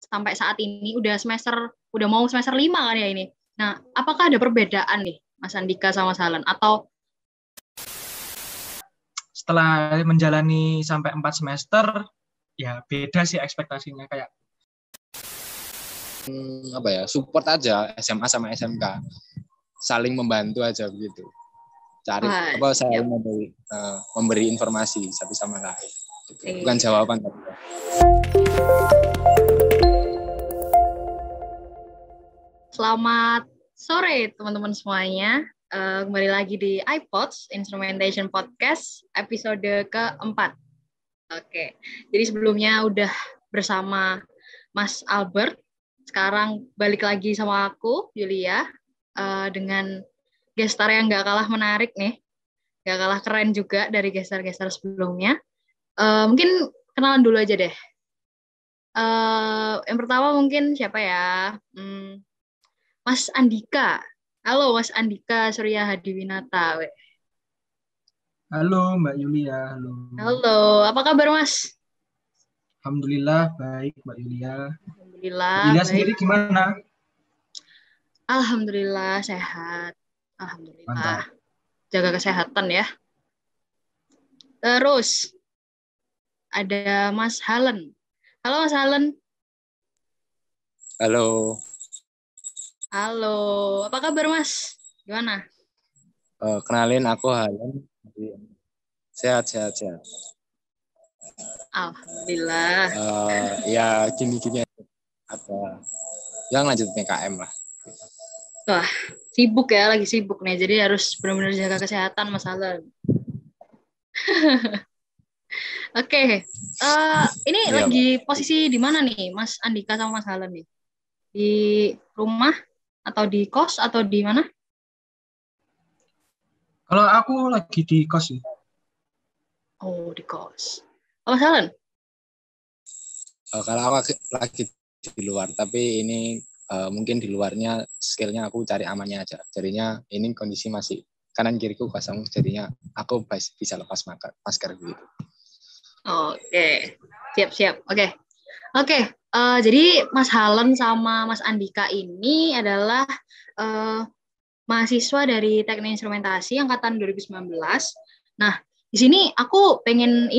sampai saat ini udah mau semester 5 kan ya ini. Nah, apakah ada perbedaan nih Mas Andika sama Mas Halen atau setelah menjalani sampai 4 semester ya beda sih ekspektasinya, kayak support aja SMA sama SMK, saling membantu aja begitu, saling memberi informasi satu sama lain gitu. Bukan jawaban tapi. Selamat sore teman-teman semuanya. Kembali lagi di iPods Instrumentation Podcast episode keempat. Oke, jadi sebelumnya udah bersama Mas Albert, sekarang balik lagi sama aku Yulia dengan gestar yang nggak kalah menarik nih, nggak kalah keren juga dari gestar-gestar sebelumnya. Mungkin kenalan dulu aja deh. Yang pertama mungkin siapa ya? Mas Andika. Halo Mas Andika Surya Hadiwinata. halo Mbak Yulia, halo. Halo, apa kabar Mas? Alhamdulillah baik Mbak Yulia. Alhamdulillah. Yulia baik. sendiri gimana? Alhamdulillah sehat. Alhamdulillah. Mantap. Jaga kesehatan ya. Terus ada Mas Halen. Halo Mas Halen. Halo. Halo, apa kabar Mas? Gimana? Kenalin aku Halen. Sehat. Alhamdulillah. Ya gini-gini ada yang lanjut PKM lah. Wah, sibuk ya, lagi sibuk nih. Jadi harus benar-benar jaga kesehatan Mas Halen. Oke. Ini Iya, lagi posisi di mana nih Mas Andika sama Mas Halen nih? Di rumah atau di kos atau di mana? Kalau aku lagi di kos sih. Oh, di kos. Mas Halen? Kalau aku lagi di luar, tapi ini mungkin di luarnya skillnya aku cari amannya aja. Jadinya ini kondisi masih kanan kiriku kosong, jadinya aku bisa lepas masker gitu. Oke, siap. Oke. Jadi Mas Halen sama Mas Andika ini adalah mahasiswa dari Teknik Instrumentasi angkatan 2019. Nah, di sini aku pengen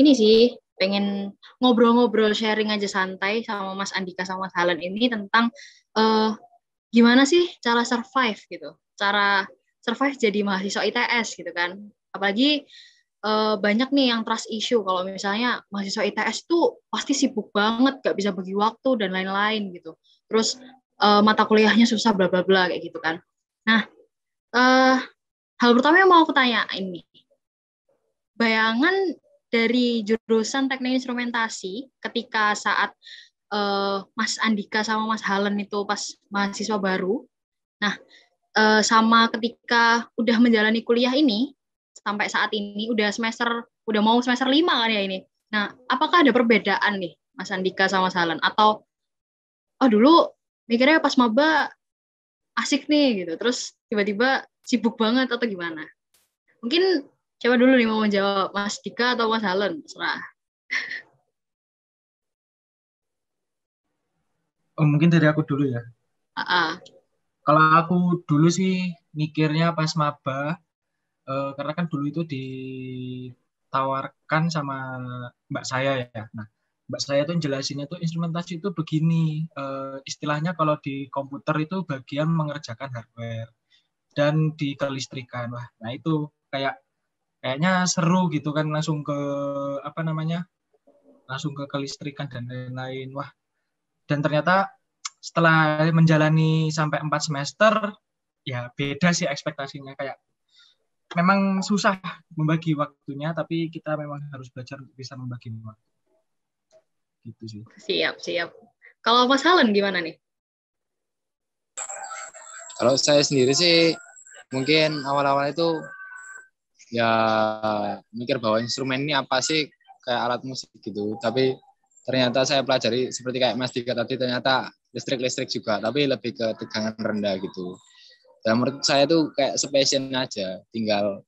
ngobrol-ngobrol sharing aja santai sama Mas Andika sama Mas Halen ini tentang gimana sih cara survive gitu. Cara survive jadi mahasiswa ITS gitu kan. Apalagi banyak nih yang trust issue kalau misalnya mahasiswa ITS tuh pasti sibuk banget, gak bisa bagi waktu dan lain-lain gitu. Terus mata kuliahnya susah bla bla bla kayak gitu kan. Nah, hal pertama yang mau aku tanya ini, bayangan dari jurusan Teknik Instrumentasi ketika saat Mas Andika sama Mas Halen itu pas mahasiswa baru. Nah, sama ketika udah menjalani kuliah ini sampai saat ini udah mau semester 5 kan ya ini. Nah, apakah ada perbedaan nih Mas Andika sama Mas Halen atau dulu mikirnya pas maba asik nih gitu, terus tiba-tiba sibuk banget atau gimana? Mungkin coba dulu nih mau menjawab Mas Dika atau Mas Halen, terserah. Mungkin dari aku dulu ya. Kalau aku dulu sih mikirnya pas maba, karena kan dulu itu ditawarkan sama mbak saya ya. Nah, mbak saya tuh jelasinnya tuh instrumentasi itu begini, istilahnya kalau di komputer itu bagian mengerjakan hardware dan di kelistrikan. Wah, nah itu kayaknya seru gitu kan, langsung ke langsung ke kelistrikan dan lain-lain. Wah, dan ternyata setelah menjalani sampai 4 semester ya beda sih ekspektasinya, kayak memang susah membagi waktunya, tapi kita memang harus belajar untuk bisa membagi waktu. Gitu sih. Siap. Kalau Mas Halen gimana nih? Kalau saya sendiri sih mungkin awal-awal itu ya mikir bahwa instrumen ini apa sih, kayak alat musik gitu. Tapi ternyata saya pelajari seperti kayak Mas Dika tadi, ternyata listrik juga, tapi lebih ke tegangan rendah gitu. Dan menurut saya tuh kayak spesial aja, tinggal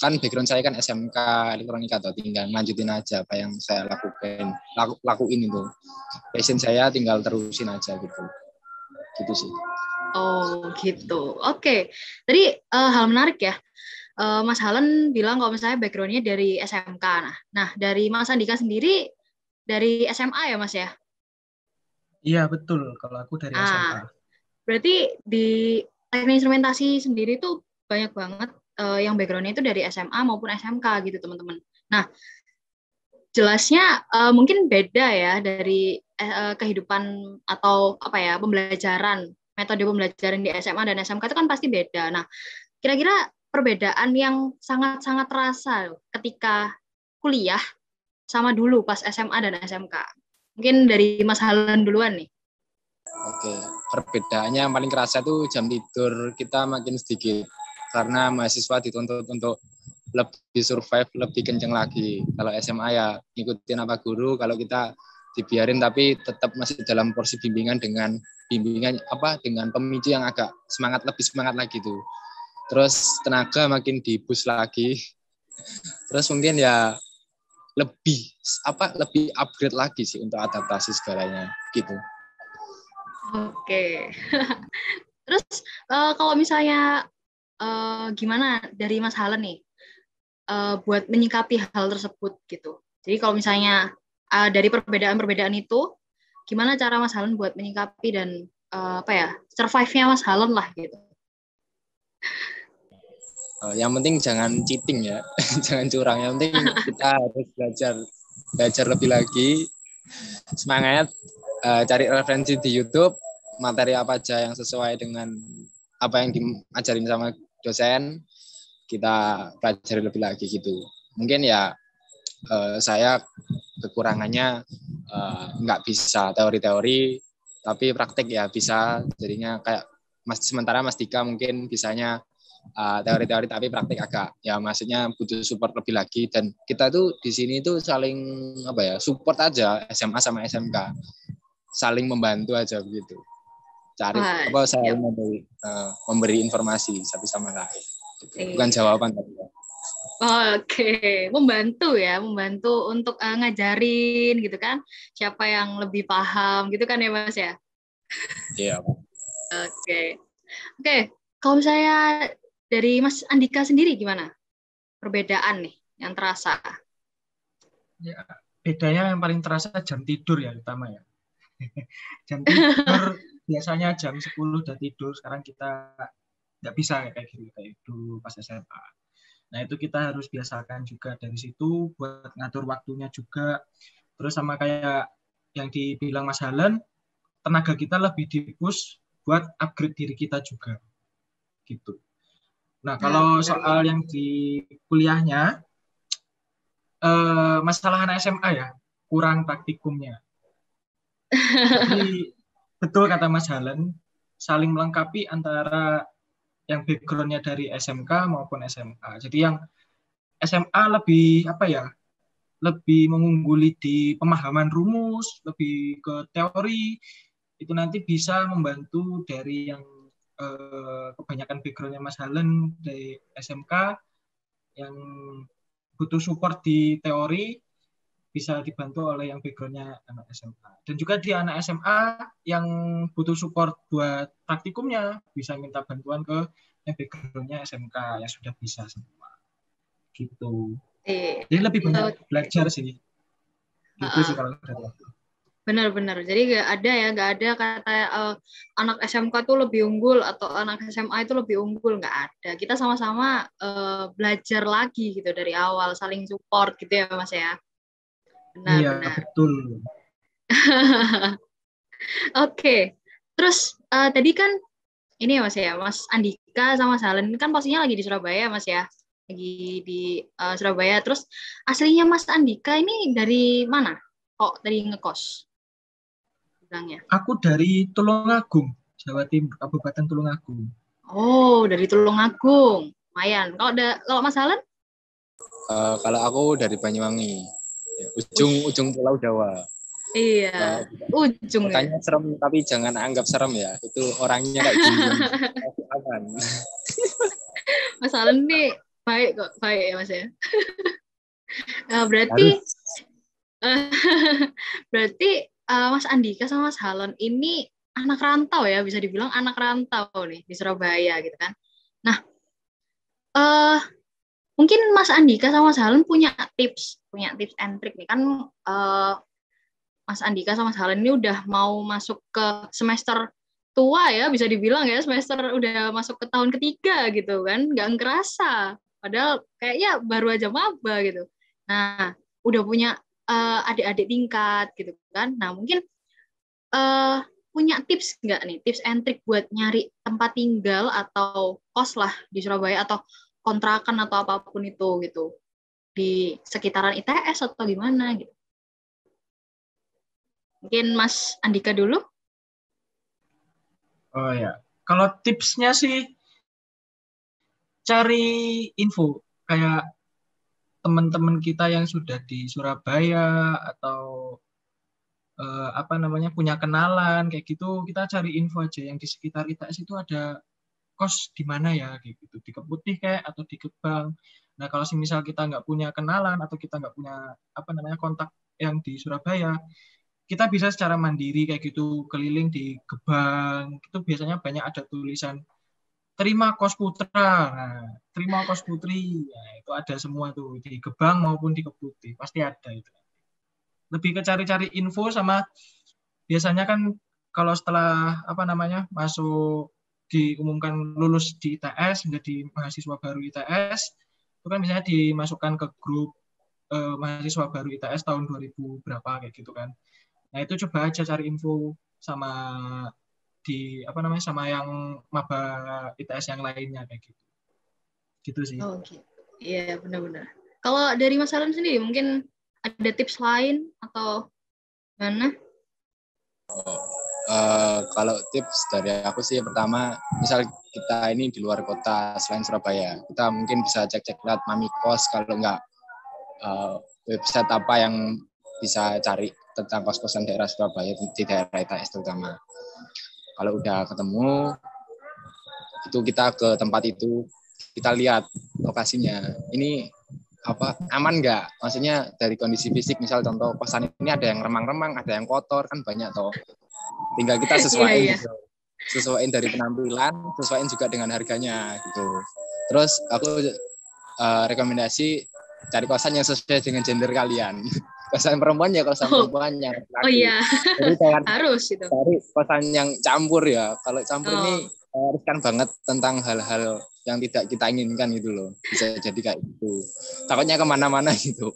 kan background saya kan SMK elektronika atau tinggal lanjutin aja apa yang saya lakuin itu. Passion saya tinggal terusin aja gitu. Gitu sih. Oh gitu. Oke. Tadi hal menarik ya. Mas Halen bilang kalau misalnya background-nya dari SMK. Nah, dari Mas Andika sendiri dari SMA ya Mas ya? Iya betul, kalau aku dari SMA. Berarti di teknik instrumentasi sendiri tuh banyak banget yang background-nya itu dari SMA maupun SMK gitu teman-teman. Nah, jelasnya mungkin beda ya dari kehidupan atau apa ya pembelajaran, metode pembelajaran di SMA dan SMK itu kan pasti beda. Nah, kira-kira perbedaan yang sangat-sangat terasa ketika kuliah sama dulu pas SMA dan SMK. Mungkin dari Mas Halen duluan nih. Oke, perbedaannya yang paling kerasa itu jam tidur kita makin sedikit karena mahasiswa dituntut untuk lebih survive, lebih kenceng lagi. Kalau SMA ya ngikutin apa guru, kalau kita dibiarin tapi tetap masih dalam porsi bimbingan dengan pemicu yang agak lebih semangat lagi tuh. Terus tenaga makin dibus lagi. Terus mungkin ya lebih upgrade lagi sih untuk adaptasi segalanya gitu. Oke. Terus kalau misalnya gimana dari Mas Halen nih buat menyikapi hal tersebut gitu. Jadi kalau misalnya dari perbedaan-perbedaan itu, gimana cara Mas Halen buat menyikapi dan survive-nya Mas Halen lah gitu. Yang penting jangan cheating ya, jangan curang. Yang penting kita harus belajar lebih lagi. Semangat, cari referensi di YouTube, materi apa aja yang sesuai dengan apa yang diajarin sama dosen, kita pelajari lebih lagi gitu. Mungkin ya saya kekurangannya nggak bisa teori-teori, tapi praktek ya bisa. Jadinya kayak sementara Mas Dika mungkin bisanya teori-teori tapi praktik agak ya maksudnya butuh support lebih lagi, dan kita tuh di sini tuh saling support aja, SMA sama SMK saling membantu aja begitu, saling memberi informasi satu sama lain gitu. Bukan jawaban tapi Oke, membantu untuk ngajarin gitu kan, siapa yang lebih paham gitu kan ya Mas ya. Iya. Oke, kalau misalnya dari Mas Andika sendiri gimana perbedaan nih yang terasa? Ya, bedanya yang paling terasa jam tidur ya utama ya. Jam tidur biasanya jam 10 udah tidur, sekarang kita nggak bisa kayak dulu pas SMA. Nah itu kita harus biasakan juga dari situ buat ngatur waktunya juga. Terus sama kayak yang dibilang Mas Halen, tenaga kita lebih di-push buat upgrade diri kita juga gitu. Nah, kalau soal yang di kuliahnya, masalah anak SMA ya, kurang praktikumnya. Jadi, betul kata Mas Halen, saling melengkapi antara yang background-nya dari SMK maupun SMA. Jadi yang SMA lebih, lebih mengungguli di pemahaman rumus, lebih ke teori, itu nanti bisa membantu dari yang kebanyakan background-nya Mas Halen dari SMK yang butuh support di teori bisa dibantu oleh yang background-nya anak SMA. Dan juga di anak SMA yang butuh support buat praktikumnya bisa minta bantuan ke yang background-nya SMK yang sudah bisa semua. Gitu. Jadi lebih banyak belajar sih. Gitu sih kalau dari aku. Benar-benar. Jadi nggak ada kata anak SMK tuh lebih unggul atau anak SMA itu lebih unggul, nggak ada. Kita sama-sama belajar lagi gitu dari awal, saling support gitu ya Mas ya. Benar, iya, benar. Betul. Oke. Terus tadi kan ini ya Mas ya, Mas Andika sama Mas Halen kan posisinya lagi di Surabaya Mas ya. Lagi di Surabaya. Terus aslinya Mas Andika ini dari mana? Kok dari ngekos? Aku dari Tulungagung, Jawa Timur, Kabupaten Tulungagung. Oh, dari Tulungagung. Lumayan. Kalau Mas Halen? Kalau aku dari Banyuwangi. Ya, ujung Pulau Jawa. Iya, ujung. Makanya serem, tapi jangan anggap serem ya. Itu orangnya kayak gini. Mas Halen nih Baik kok, baik ya Mas ya. Berarti Harus. berarti Mas Andika sama Mas Halon ini anak rantau ya, bisa dibilang anak rantau nih di Surabaya gitu kan. Nah, eh mungkin Mas Andika sama Mas Halon punya tips and trick nih kan. Mas Andika sama Mas Halon ini udah mau masuk ke semester tua ya, bisa dibilang ya, semester udah masuk ke tahun ketiga gitu kan, nggak ngerasa. Padahal kayaknya baru aja maba gitu. Nah, udah punya adik-adik tingkat gitu kan. Nah, mungkin punya tips nggak nih, tips and trick buat nyari tempat tinggal atau kos lah di Surabaya atau kontrakan atau apapun itu gitu di sekitaran ITS atau gimana gitu. Mungkin Mas Andika dulu. Oh ya, kalau tipsnya sih cari info kayak teman-teman kita yang sudah di Surabaya atau apa namanya punya kenalan kayak gitu, kita cari info aja yang di sekitar ITS itu ada kos di mana ya kayak gitu, di Keputih kayak atau di Gebang. Nah kalau misal kita nggak punya kenalan atau kita nggak punya apa namanya kontak yang di Surabaya, kita bisa secara mandiri kayak gitu keliling di Gebang. Itu biasanya banyak ada tulisan terima kos putra, nah, terima kos putri, nah, itu ada semua tuh di Gebang maupun di Keputih pasti ada itu. Lebih ke cari-cari info sama biasanya kan kalau setelah apa namanya masuk diumumkan lulus di ITS menjadi mahasiswa baru ITS itu kan misalnya dimasukkan ke grup mahasiswa baru ITS tahun 2000 berapa kayak gitu kan. Nah itu coba aja cari info sama di apa namanya sama yang maba ITS yang lainnya kayak gitu. Gitu sih. Oh, gitu. Iya, benar-benar. Kalau dari Mas Alan sendiri, mungkin ada tips lain atau mana? Kalau tips dari aku sih pertama, misal kita ini di luar kota selain Surabaya, kita mungkin bisa cek-cek lihat Mami Kos kalau nggak website apa yang bisa cari tentang kos-kosan daerah Surabaya di daerah ITS terutama. Kalau udah ketemu, itu kita ke tempat itu, kita lihat lokasinya. Ini apa aman nggak? Maksudnya dari kondisi fisik, misal contoh kosan ini ada yang remang-remang, ada yang kotor kan banyak toh. Tinggal kita Iya, sesuaiin iya. gitu. Sesuaiin dari penampilan, sesuaiin juga dengan harganya gitu. Terus aku rekomendasi cari kosan yang sesuai dengan gender kalian. Kosan perempuan ya kosan Oh, perempuannya oh laki. iya, Jadi jangan harus itu. cari kosan yang campur ya. Kalau campur ini Oh, riskan banget tentang hal-hal yang tidak kita inginkan gitu loh. Bisa jadi kayak gitu. Takutnya kemana-mana gitu.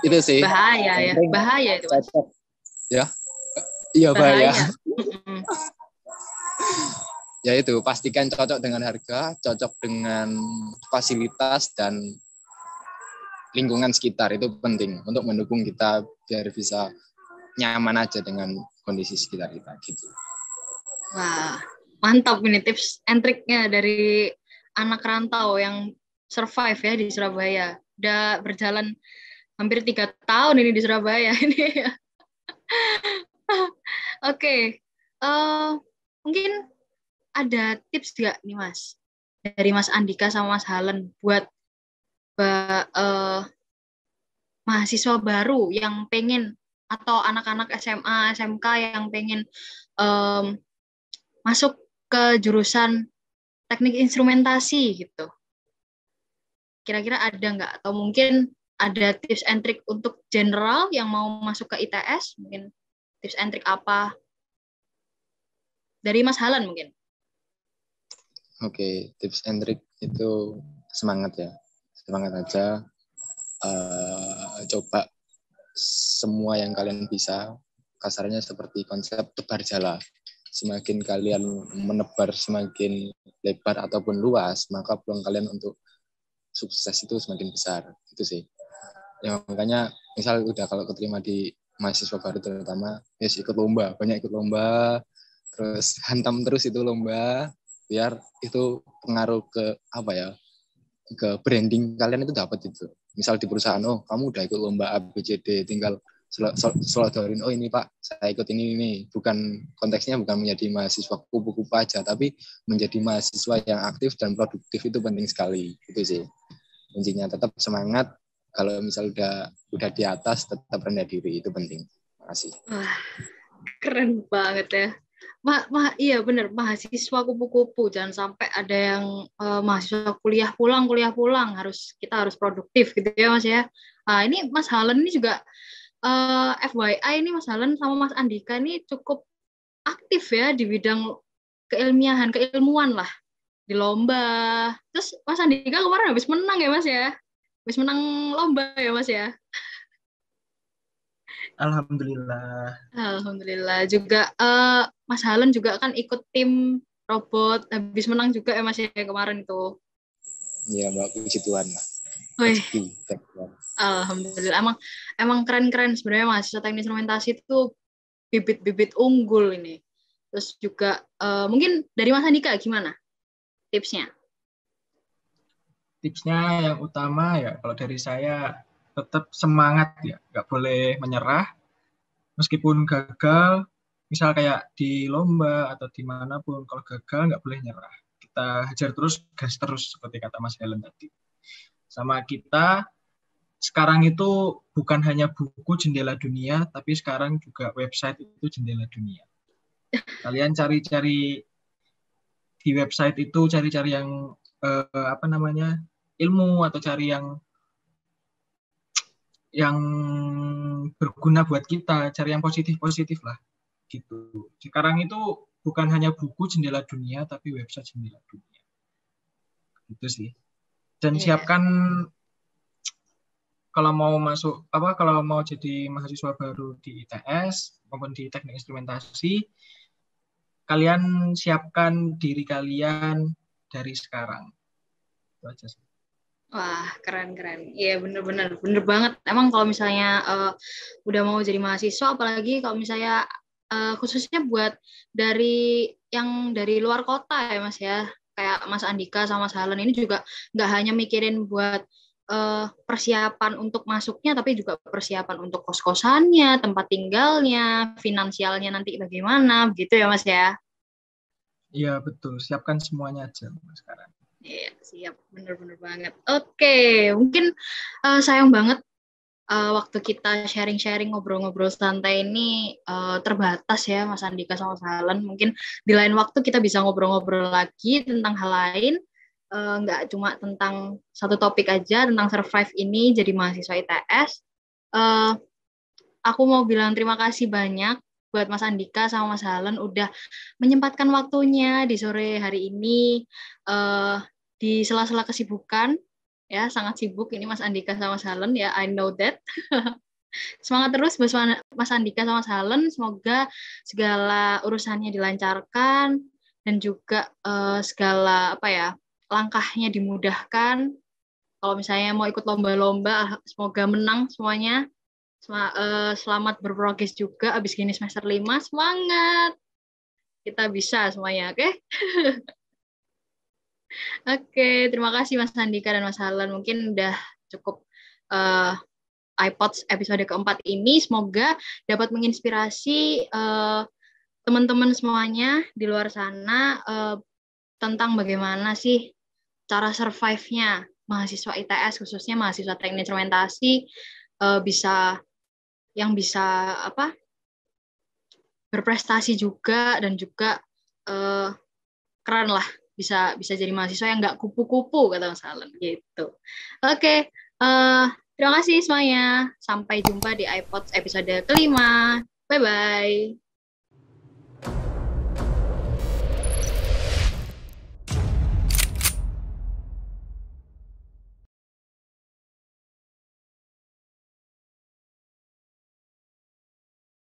Itu sih. bahaya Yang ya, penting bahaya itu Mas. cocok ya. Iya bahaya. Bahaya. Mm-mm. Ya itu pastikan cocok dengan harga, cocok dengan fasilitas dan lingkungan sekitar itu penting untuk mendukung kita biar bisa nyaman aja dengan kondisi sekitar kita gitu. Wah, mantap ini tips and triknya dari anak rantau yang survive ya di Surabaya. Udah berjalan hampir 3 tahun ini di Surabaya ini. Oke, eh, mungkin ada tips nggak nih Mas dari Mas Andika sama Mas Halen buat mahasiswa baru yang pengen atau anak-anak SMA, SMK yang pengen em, masuk ke jurusan teknik instrumentasi gitu. Kira-kira ada nggak? Atau mungkin ada tips and trick untuk general yang mau masuk ke ITS? Mungkin tips and trick apa? Dari Mas Halen mungkin. Oke, tips and trick itu semangat ya. Semangat aja. Coba semua yang kalian bisa. Kasarnya seperti konsep tebar jala. Semakin kalian menebar semakin lebar ataupun luas, maka peluang kalian untuk sukses itu semakin besar. Itu sih. Ya makanya misal udah kalau keterima di mahasiswa baru terutama, yes ikut lomba, banyak ikut lomba, terus hantam terus itu lomba, biar itu pengaruh ke apa ya, ke branding kalian itu dapat itu. Misal di perusahaan, oh kamu udah ikut lomba ABCD, tinggal selodorin, oh ini Pak, saya ikut ini. Bukan konteksnya bukan menjadi mahasiswa kupu-kupu aja, tapi menjadi mahasiswa yang aktif dan produktif itu penting sekali. Itu sih kuncinya, tetap semangat. Kalau misal udah di atas, tetap rendah diri, itu penting. Makasih. Wah, keren banget ya. Iya bener, mahasiswa kupu-kupu, jangan sampai ada yang mahasiswa kuliah pulang kita harus produktif gitu ya Mas ya. Nah, ini Mas Halen ini juga FYI ini Mas Halen sama Mas Andika ini cukup aktif ya di bidang keilmuan lah, di lomba. Terus Mas Andika kemarin habis menang ya Mas ya, habis menang lomba ya Mas ya. Alhamdulillah Juga Mas Halen juga kan ikut tim robot, habis menang juga ya Mas ya kemarin itu. Iya Mbak, puji Tuhan. Wih, alhamdulillah. Emang keren-keren sebenarnya mahasiswa teknik instrumentasi itu bibit-bibit unggul ini. Terus juga mungkin dari Mas Andika gimana tipsnya? Tipsnya yang utama ya kalau dari saya tetap semangat ya, nggak boleh menyerah meskipun gagal. Misal kayak di lomba atau dimanapun, kalau gagal nggak boleh nyerah. Kita hajar terus, gas terus seperti kata Mas Helen tadi. Sama kita sekarang itu bukan hanya buku jendela dunia, tapi sekarang juga website itu jendela dunia. Kalian cari-cari di website itu, cari-cari yang ilmu atau cari yang berguna buat kita, cari yang positif-positif lah gitu. Sekarang itu bukan hanya buku jendela dunia, tapi website jendela dunia. Gitu sih. Dan siapkan kalau mau jadi mahasiswa baru di ITS maupun di teknik instrumentasi, kalian siapkan diri kalian dari sekarang. Itu aja sih. Wah, keren. Iya, bener banget. Emang kalau misalnya udah mau jadi mahasiswa, apalagi kalau misalnya khususnya buat dari luar kota ya Mas ya, kayak Mas Andika sama Mas Halen ini juga nggak hanya mikirin buat persiapan untuk masuknya, tapi juga persiapan untuk kos-kosannya, tempat tinggalnya, finansialnya nanti bagaimana, begitu ya Mas ya? Iya betul, siapkan semuanya aja sekarang. Iya, siap. Bener banget. Oke, mungkin sayang banget waktu kita sharing-sharing ngobrol-ngobrol santai ini terbatas ya Mas Andika sama Mas Halen. Mungkin di lain waktu kita bisa ngobrol-ngobrol lagi tentang hal lain. Nggak cuma tentang satu topik aja, tentang survive ini jadi mahasiswa ITS. Aku mau bilang terima kasih banyak buat Mas Andika sama Mas Halen udah menyempatkan waktunya di sore hari ini di sela-sela kesibukan ya, sangat sibuk ini Mas Andika sama Mas Halen ya, I know that. Semangat terus Mas Andika sama Mas Halen, semoga segala urusannya dilancarkan dan juga segala langkahnya dimudahkan. Kalau misalnya mau ikut lomba-lomba, semoga menang semuanya. Selamat berprogres juga abis gini semester 5. Semangat. Kita bisa semuanya, oke? Oke, terima kasih Mas Andika dan Mas Halen. Mungkin udah cukup iPods episode keempat ini. Semoga dapat menginspirasi teman-teman semuanya di luar sana tentang bagaimana sih cara survive-nya mahasiswa ITS, khususnya mahasiswa teknik instrumentasi bisa berprestasi juga dan juga keren lah, bisa jadi mahasiswa yang nggak kupu-kupu kata Mas Halen gitu. Oke, terima kasih semuanya. Sampai jumpa di iPods episode kelima. Bye bye.